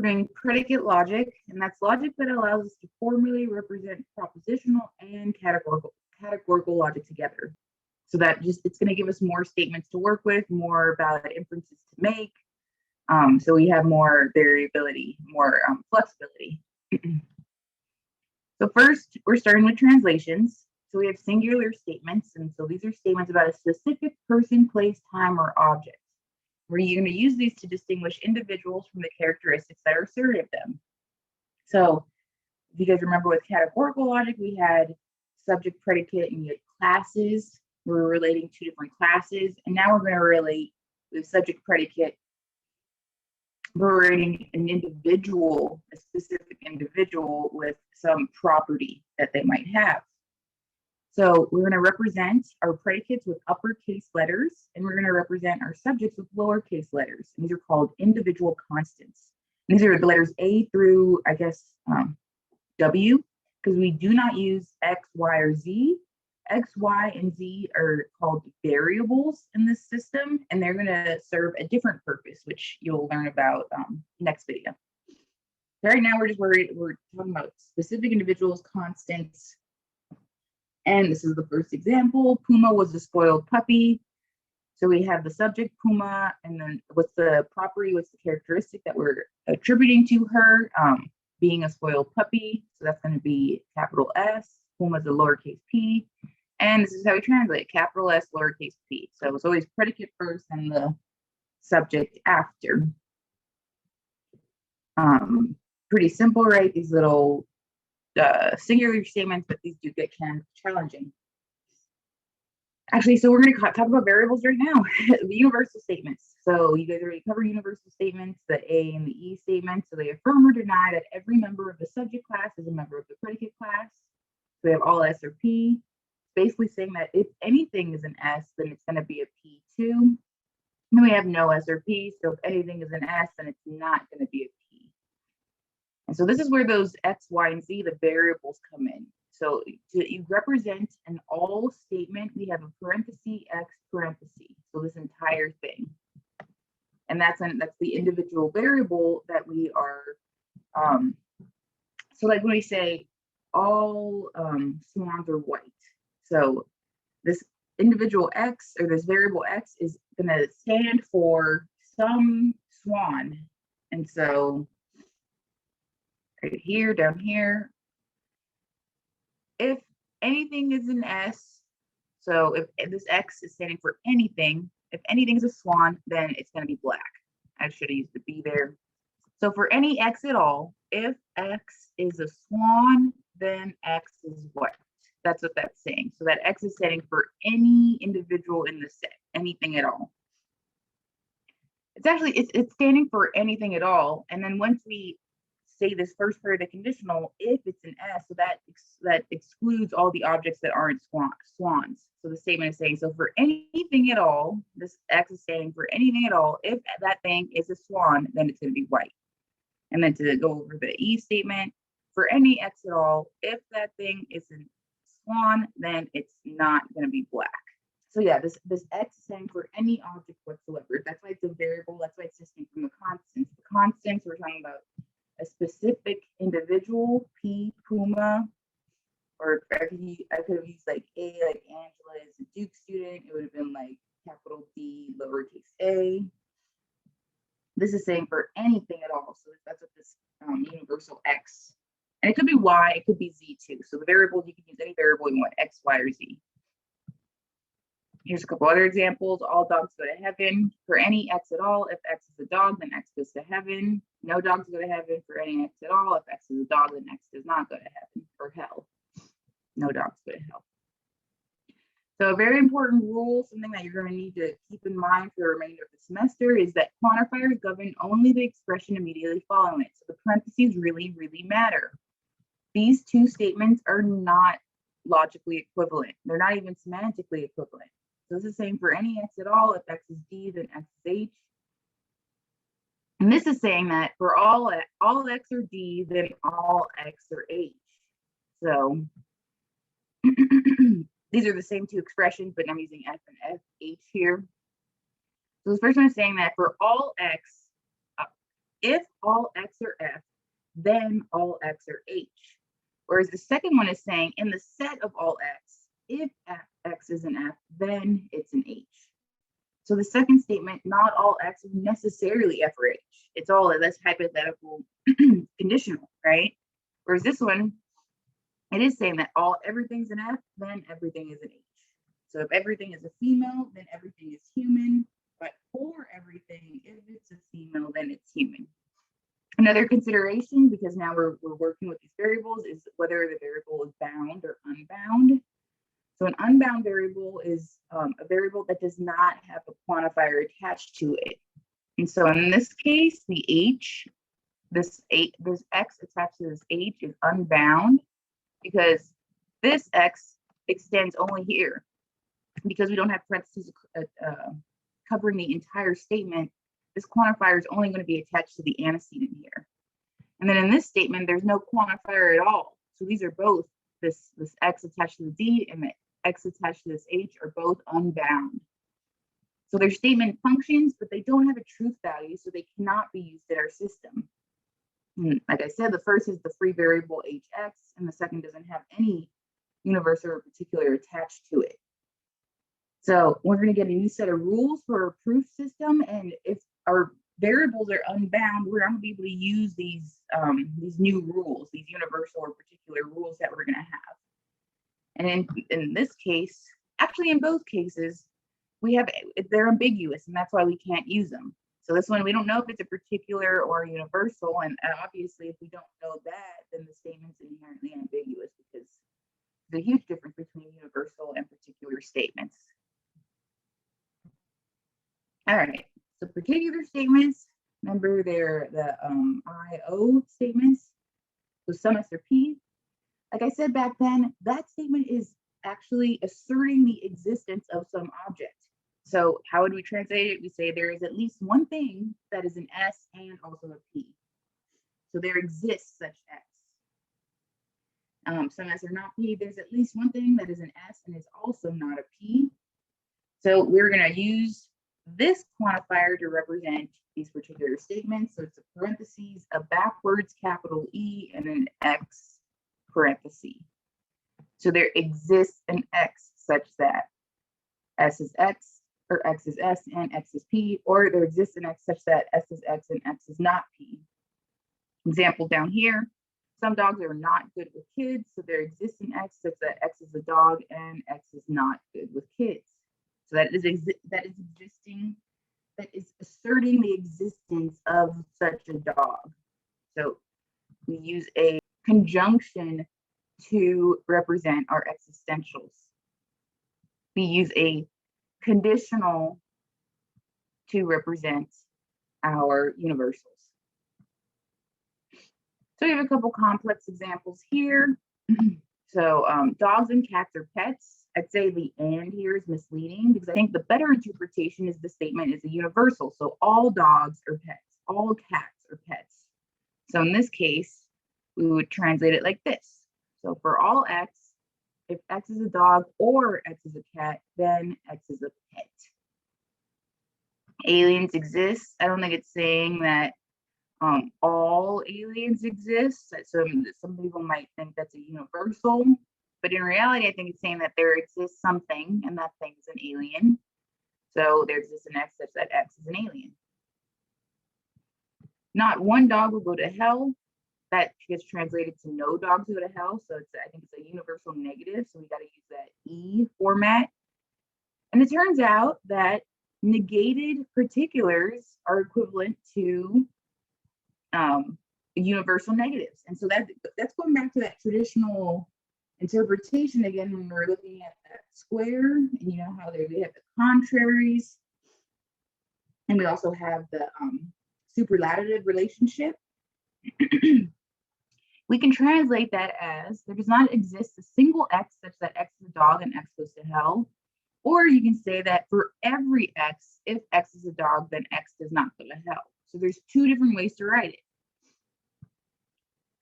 doing predicate logic, and that's logic that allows us to formally represent propositional and categorical logic together. So that just it's going to give us more statements to work with, more valid inferences to make. So we have more variability, more flexibility. So first, we're starting with translations. So we have singular statements, and so these are statements about a specific person, place, time, or object. We're going to use these to distinguish individuals from the characteristics that are asserted of them. So if you guys remember with categorical logic, we had subject, predicate, and we had classes. We were relating two different classes, and now we're going to relate with subject, predicate. We're relating an individual, a specific individual with some property that they might have. So we're going to represent our predicates with uppercase letters, and we're going to represent our subjects with lowercase letters. And these are called individual constants. And these are the letters A through, I guess, W, because we do not use X, Y, or Z. X, Y, and Z are called variables in this system, and they're going to serve a different purpose, which you'll learn about next video. Right now, we're talking about specific individuals, constants. And this is the first example. Puma was a spoiled puppy. So we have the subject, Puma, and then what's the property, what's the characteristic that we're attributing to her, being a spoiled puppy. So that's going to be capital S. Puma's a lowercase p. And this is how we translate, capital S, lowercase p. So it's always predicate first and the subject after. Pretty simple, right? These little singular statements, but these do get challenging. Actually, so we're going to talk about variables right now, the universal statements. So you guys already covered universal statements, the A and the E statements. So they affirm or deny that every member of the subject class is a member of the predicate class. So we have all S or P. It's basically saying that if anything is an S, then it's going to be a P2. And then we have no S or P. So if anything is an S, then it's not going to be a P. And so this is where those X, Y, and Z, the variables come in. So you represent an all statement, we have a parenthesis, X parenthesis. So this entire thing. And that's the individual variable that we are, so like when we say all swans are white. So this individual X or this variable X is gonna stand for some swan. And so right here, down here, if anything is an S, so if this X is standing for anything, if anything is a swan, then it's going to be black. I should have used the B there. So for any X at all, if X is a swan, then X is white. That's what that's saying. So that X is standing for any individual in the set, anything at all. It's actually, it's standing for anything at all. And then once we say this first part of the conditional, if it's an S, so that excludes all the objects that aren't swans. So the statement is saying, so for anything at all, this X is standing for anything at all. If that thing is a swan, then it's going to be white. And then to go over the E statement, for any X at all, if that thing is a swan, then it's not going to be black. So yeah, this X is standing for any object whatsoever. That's why it's a variable. That's why it's distinct from the constants. The constants, we're talking about a specific individual, P, Puma, or I could have used like A, like Angela is a Duke student. It would have been like capital D, lowercase a. This is saying for anything at all. So that's what this universal X, and it could be Y, it could be Z too. So the variables, you can use any variable you want, X, Y, or Z. Here's a couple other examples. All dogs go to heaven. For any X at all, if X is a dog, then X goes to heaven. No dogs go to heaven. For any X at all, if X is a dog, then X does not go to heaven or hell. No dogs go to hell. So a very important rule, something that you're going to need to keep in mind for the remainder of the semester, is that quantifiers govern only the expression immediately following it. So the parentheses really, really matter. These two statements are not logically equivalent. They're not even semantically equivalent. So this is saying for any X at all, if X is D, then X is H. And this is saying that for all X are D, then all X are H. So these are the same two expressions, but I'm using F and F, H here. So this first one is saying that for all X, if all X are F, then all X are H. Whereas the second one is saying in the set of all X, if X is an F, then it's an H. So the second statement, not all X is necessarily F or H. It's all that's hypothetical conditional, right? Whereas this one, it is saying that everything's an F, then everything is an H. So if everything is a female, then everything is human. But for everything, if it's a female, then it's human. Another consideration, because now we're working with these variables, is whether the variable is bound or unbound. So an unbound variable is a variable that does not have a quantifier attached to it. And so in this case, the H, this X attached to this H is unbound because this X extends only here. Because we don't have parentheses covering the entire statement, this quantifier is only going to be attached to the antecedent here. And then in this statement, there's no quantifier at all. So these are both, this X attached to the D and the X attached to this H are both unbound. So they're statement functions, but they don't have a truth value, so they cannot be used in our system. And like I said, the first is the free variable HX, and the second doesn't have any universal or particular attached to it. So we're going to get a new set of rules for our proof system, and if our variables are unbound, we're not going to be able to use these new rules, these universal or particular rules that we're going to have. And in this case, actually in both cases, they're ambiguous, and that's why we can't use them. So this one, we don't know if it's a particular or a universal, and obviously if we don't know that, then the statement's inherently ambiguous because there's a huge difference between universal and particular statements. All right, so particular statements, remember they're the IO statements, so sum S or P. Like I said back then, that statement is actually asserting the existence of some object. So how would we translate it? We say there is at least one thing that is an S and also a P. So there exists such X. Some S are not P. There's at least one thing that is an S and is also not a P. So we're going to use this quantifier to represent these particular statements. So it's a parentheses, a backwards capital E, and an X parenthesis. So there exists an X such that S is X, or X is S and X is P, or there exists an X such that S is X and X is not P. Example down here, some dogs are not good with kids, so there exists an X such that X is a dog and X is not good with kids. So that is asserting the existence of such a dog. So we use a conjunction to represent our existentials. We use a conditional to represent our universals. So we have a couple complex examples here. So dogs and cats are pets. I'd say the and here is misleading because I think the better interpretation is the statement is a universal. So all dogs are pets, all cats are pets. So in this case, we would translate it like this. So for all X, if X is a dog or X is a cat, then X is a pet. Aliens exist. I don't think it's saying that all aliens exist. So some people might think that's a universal, but in reality, I think it's saying that there exists something, and that thing is an alien. So there exists an X such that X is an alien. Not one dog will go to hell. That gets translated to no dogs go to hell. So I think it's a universal negative. So we got to use that E format. And it turns out that negated particulars are equivalent to universal negatives. And so that's going back to that traditional interpretation again when we're looking at that square, and you know how we have the contraries, and we also have the superlative relationship. We can translate that as there does not exist a single X such that X is a dog and X goes to hell. Or you can say that for every X, if X is a dog, then X does not go to hell. So there's two different ways to write it.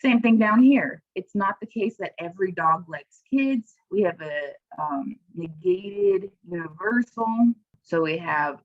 Same thing down here. It's not the case that every dog likes kids. We have a negated universal. So we have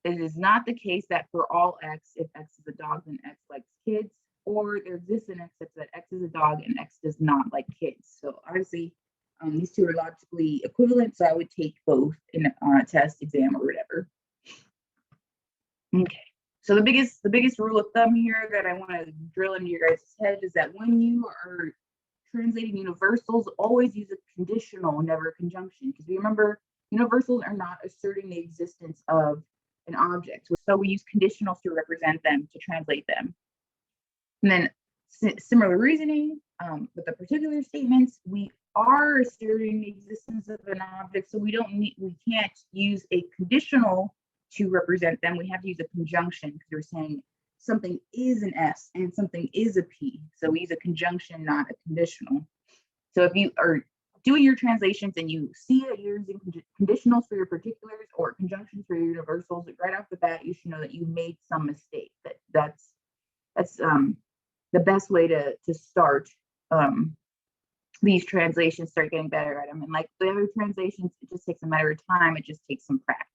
It is not the case that for all X, if X is a dog, then X likes kids, or there exists an X such that X is a dog and X does not like kids. So obviously, these two are logically equivalent. So I would take both on a test, exam, or whatever. Okay. So the biggest rule of thumb here that I want to drill into your guys' head is that when you are translating universals, always use a conditional, never a conjunction. Because remember, universals are not asserting the existence of an object. So we use conditionals to represent them, to translate them. And then similar reasoning with the particular statements, we are asserting the existence of an object. So we can't use a conditional to represent them. We have to use a conjunction because we're saying something is an S and something is a P. So we use a conjunction, not a conditional. So if you are doing your translations and you see that you're using conditionals for your particulars or conjunctions for your universals, right off the bat, you should know that you made some mistake. That's the best way to start these translations, start getting better at them. And like the other translations, it just takes a matter of time. It just takes some practice.